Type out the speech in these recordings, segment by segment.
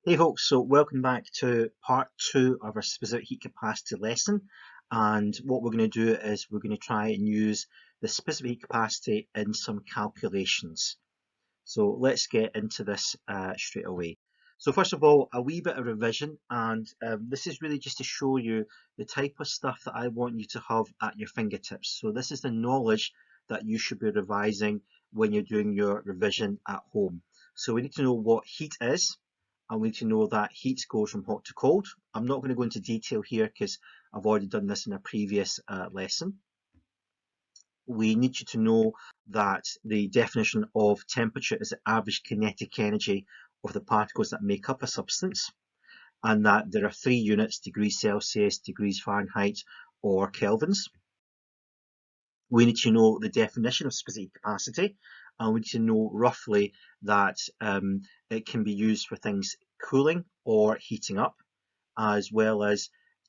Hey folks, so welcome back to part two of our specific heat capacity lesson. And what we're going to do is we're going to try and use the specific heat capacity in some calculations. So let's get into this straight away. So first of all, a wee bit of revision, and this is really just to show you the type of stuff that I want you to have at your fingertips. So this is the knowledge that you should be revising when you're doing your revision at home. So we need to know what heat is, and we need to know that heat goes from hot to cold. I'm not going to go into detail here because I've already done this in a previous lesson. We need you to know that the definition of temperature is the average kinetic energy of the particles that make up a substance, and that there are three units: degrees Celsius, degrees Fahrenheit, or kelvins. We need to know the definition of specific capacity, and we need to know roughly that it can be used for things cooling or heating up, as well as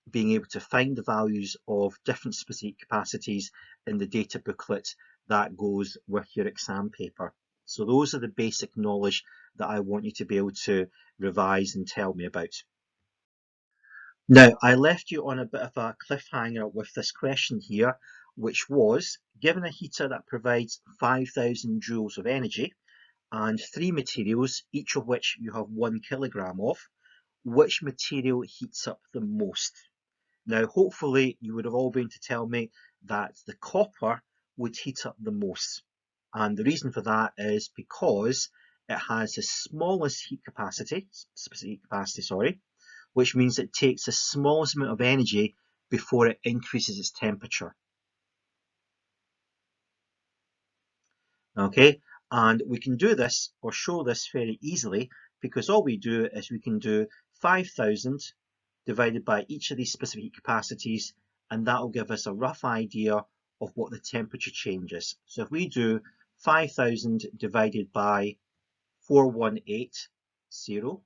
being able to find the values of different specific capacities in the data booklet that goes with your exam paper. So those are the basic knowledge that I want you to be able to revise and tell me about. Now, I left you on a bit of a cliffhanger with this question here, which was, given a heater that provides 5,000 joules of energy and three materials, each of which you have 1 kilogram of, which material heats up the most? Now, hopefully you would have all been to tell me that the copper would heat up the most. And the reason for that is because it has the smallest heat capacity, specific capacity, sorry, which means it takes the smallest amount of energy before it increases its temperature. Okay, and we can do this or show this very easily because all we do is we can do 5,000 divided by each of these specific heat capacities, and that will give us a rough idea of what the temperature change is. So if we do 5,000 divided by 4180,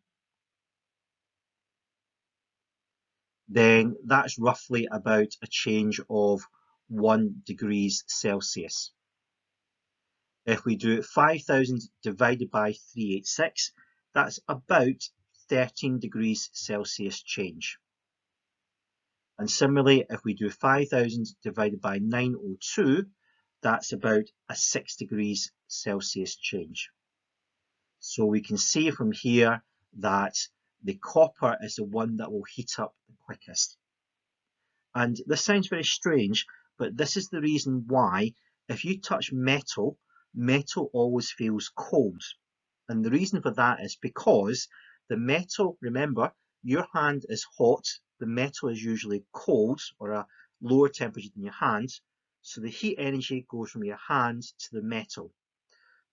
then that's roughly about a change of 1 degrees Celsius. If we do 5,000 divided by 386, that's about 13 degrees Celsius change. And similarly, if we do 5,000 divided by 902, that's about a 6 degrees Celsius change. So we can see from here that the copper is the one that will heat up the quickest. And this sounds very strange, but this is the reason why if you touch metal, metal always feels cold. And the reason for that is because the metal, remember, your hand is hot, the metal is usually cold or a lower temperature than your hand, so the heat energy goes from your hand to the metal.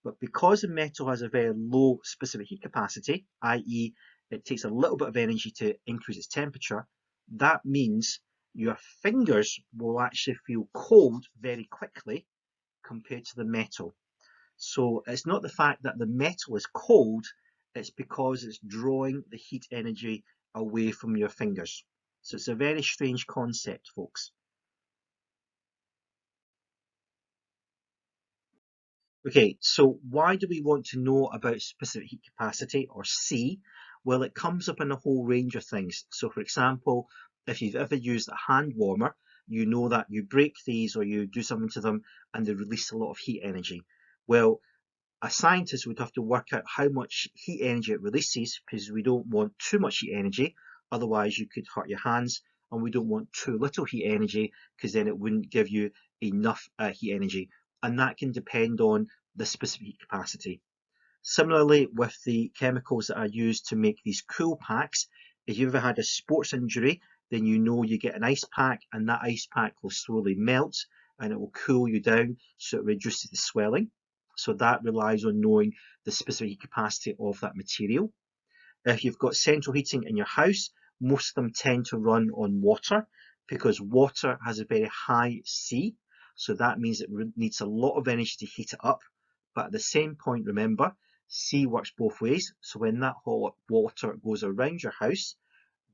But because the metal has a very low specific heat capacity, i.e. it takes a little bit of energy to increase its temperature, that means your fingers will actually feel cold very quickly compared to the metal. So it's not the fact that the metal is cold, it's because it's drawing the heat energy away from your fingers. So it's a very strange concept, folks. Okay, so why do we want to know about specific heat capacity, or C? Well, it comes up in a whole range of things. So for example, if you've ever used a hand warmer, you know that you break these or you do something to them and they release a lot of heat energy. Well, a scientist would have to work out how much heat energy it releases, because we don't want too much heat energy, otherwise you could hurt your hands, and we don't want too little heat energy because then it wouldn't give you enough heat energy, and that can depend on the specific heat capacity. Similarly, with the chemicals that are used to make these cool packs, if you've ever had a sports injury, then you know you get an ice pack, and that ice pack will slowly melt and it will cool you down, so it reduces the swelling. So that relies on knowing the specific capacity of that material. If you've got central heating in your house, most of them tend to run on water because water has a very high C. So that means it needs a lot of energy to heat it up. But at the same point, remember, C works both ways. So when that hot water goes around your house,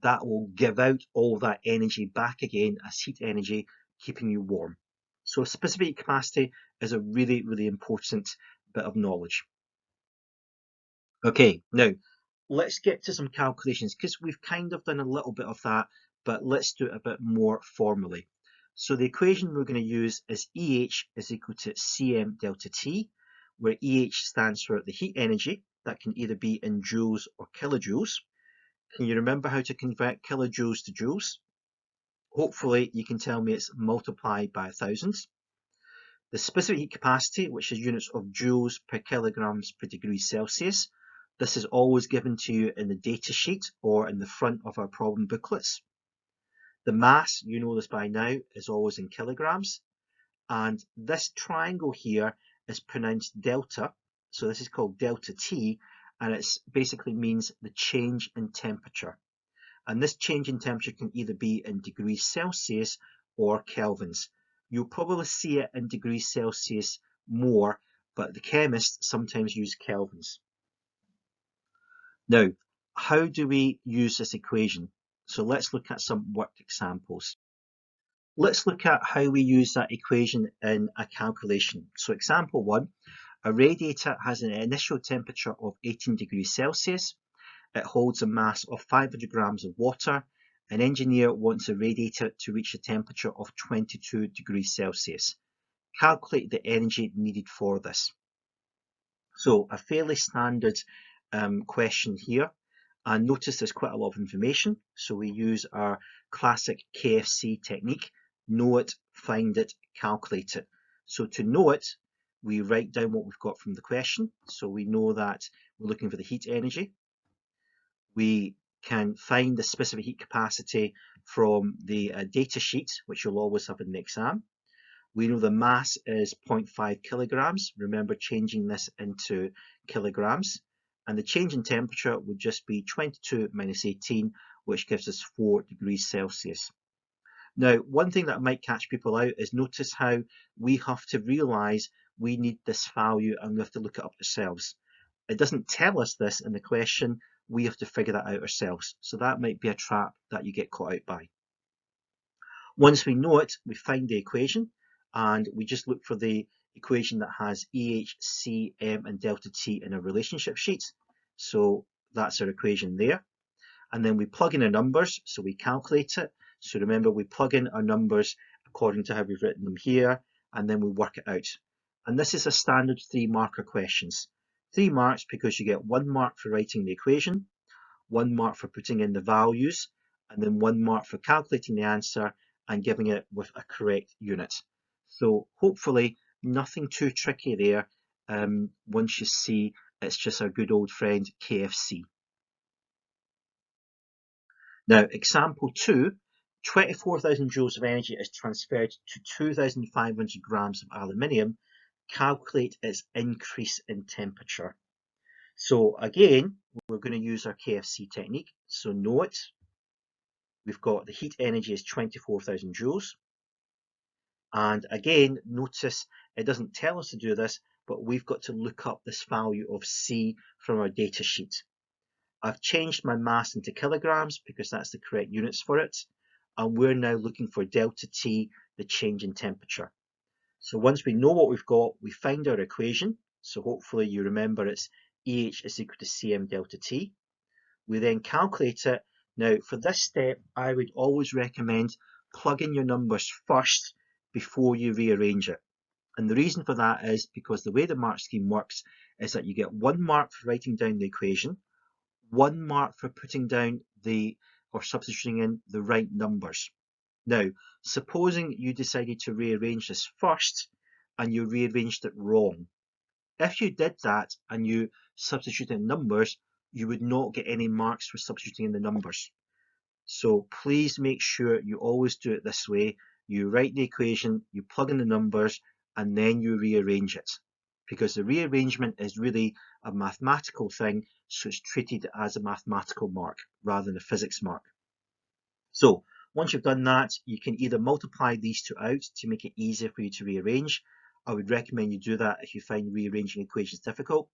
that will give out all that energy back again as heat energy, keeping you warm. So specific capacity is a really, really important bit of knowledge. Okay, now let's get to some calculations because we've kind of done a little bit of that, but let's do it a bit more formally. So the equation we're going to use is EH is equal to Cm delta T, where EH stands for the heat energy. That can either be in joules or kilojoules. Can you remember how to convert kilojoules to joules? Hopefully you can tell me it's multiplied by 1,000. The specific heat capacity, which is units of joules per kilograms per degree Celsius. This is always given to you in the data sheet or in the front of our problem booklets. The mass, you know this by now, is always in kilograms. And this triangle here is pronounced delta. So this is called delta T, and it basically means the change in temperature. And this change in temperature can either be in degrees Celsius or kelvins. You'll probably see it in degrees Celsius more, but the chemists sometimes use kelvins. Now, how do we use this equation? So let's look at some worked examples. Let's look at how we use that equation in a calculation. So example 1, a radiator has an initial temperature of 18 degrees Celsius. It holds a mass of 500 grams of water. An engineer wants a radiator to reach a temperature of 22 degrees Celsius. Calculate the energy needed for this. So a fairly standard question here. And notice there's quite a lot of information. So we use our classic KFC technique. Know it, find it, calculate it. So to know it, we write down what we've got from the question. So we know that we're looking for the heat energy. We can find the specific heat capacity from the data sheet, which you'll always have in the exam. We know the mass is 0.5 kilograms. Remember changing this into kilograms. And the change in temperature would just be 22 minus 18, which gives us 4 degrees Celsius. Now, one thing that might catch people out is notice how we have to realise we need this value and we have to look it up ourselves. It doesn't tell us this in the question. We have to figure that out ourselves. So that might be a trap that you get caught out by. Once we know it, we find the equation and we just look for the equation that has EH, Cm and delta T in a relationship sheet. So that's our equation there. And then we plug in our numbers, so we calculate it. So remember, we plug in our numbers according to how we've written them here, and then we work it out. And this is a standard 3-marker questions. 3 marks because you get 1 mark for writing the equation, 1 mark for putting in the values, and then 1 mark for calculating the answer and giving it with a correct unit. So hopefully nothing too tricky there once you see it's just our good old friend KFC. Now, example 2, 24,000 joules of energy is transferred to 2,500 grams of aluminium. Calculate its increase in temperature. So again, we're going to use our KFC technique. So know it. We've got the heat energy is 24,000 joules. And again, notice it doesn't tell us to do this, but we've got to look up this value of C from our data sheet. I've changed my mass into kilograms because that's the correct units for it. And we're now looking for delta T, the change in temperature. So once we know what we've got, we find our equation. So hopefully you remember it's EH is equal to Cm delta T. We then calculate it. Now for this step, I would always recommend plugging your numbers first before you rearrange it. And the reason for that is because the way the mark scheme works is that you get 1 mark for writing down the equation, 1 mark for putting down or substituting in the right numbers. Now, supposing you decided to rearrange this first and you rearranged it wrong. If you did that and you substituted in numbers, you would not get any marks for substituting in the numbers. So please make sure you always do it this way. You write the equation, you plug in the numbers, and then you rearrange it. Because the rearrangement is really a mathematical thing, so it's treated as a mathematical mark rather than a physics mark. So once you've done that, you can either multiply these two out to make it easier for you to rearrange. I would recommend you do that if you find rearranging equations difficult.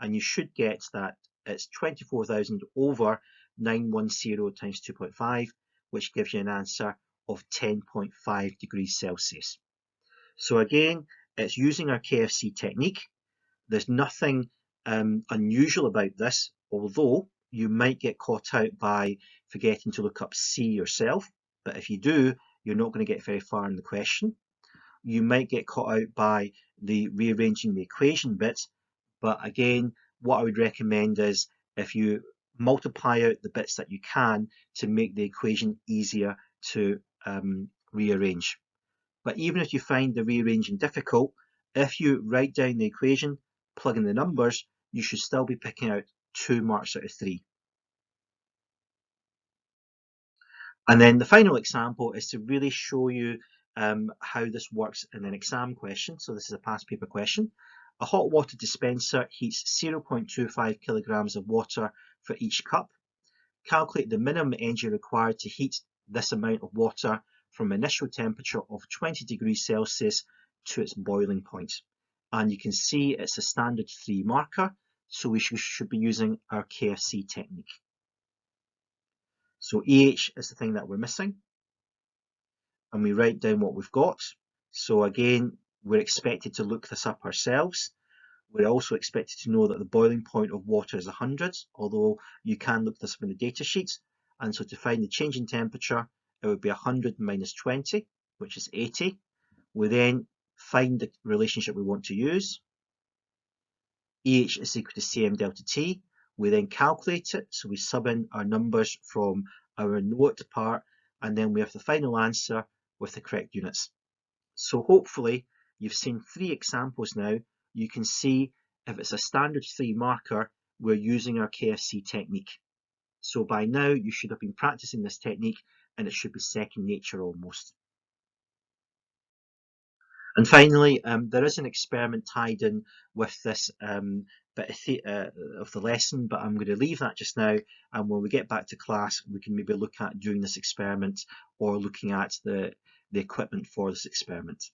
And you should get that it's 24,000 over 910 times 2.5, which gives you an answer of 10.5 degrees Celsius. So again, it's using our KFC technique. There's nothing unusual about this, although You might get caught out by forgetting to look up C yourself, but if you do, you're not going to get very far in the question. You might get caught out by the rearranging the equation bit, but again, what I would recommend is if you multiply out the bits that you can to make the equation easier to rearrange. But even if you find the rearranging difficult, if you write down the equation, plug in the numbers, you should still be picking out 2 marks out of 3. And then the final example is to really show you how this works in an exam question. So this is a past paper question. A hot water dispenser heats 0.25 kilograms of water for each cup. Calculate the minimum energy required to heat this amount of water from initial temperature of 20 degrees Celsius to its boiling point. And you can see it's a standard 3 marker, so we should be using our KFC technique. So EH is the thing that we're missing, and we write down what we've got. So again, we're expected to look this up ourselves. We're also expected to know that the boiling point of water is 100, although you can look this up in the data sheet. And so to find the change in temperature, it would be 100 minus 20, which is 80. We then find the relationship we want to use. EH is equal to Cm delta T. We then calculate it, so we sub in our numbers from our note part, and then we have the final answer with the correct units. So hopefully you've seen 3 examples now. You can see if it's a standard 3 marker, we're using our KFC technique. So by now you should have been practicing this technique, and it should be second nature almost. And finally, there is an experiment tied in with this bit of the lesson, but I'm going to leave that just now, and when we get back to class we can maybe look at doing this experiment or looking at the equipment for this experiment.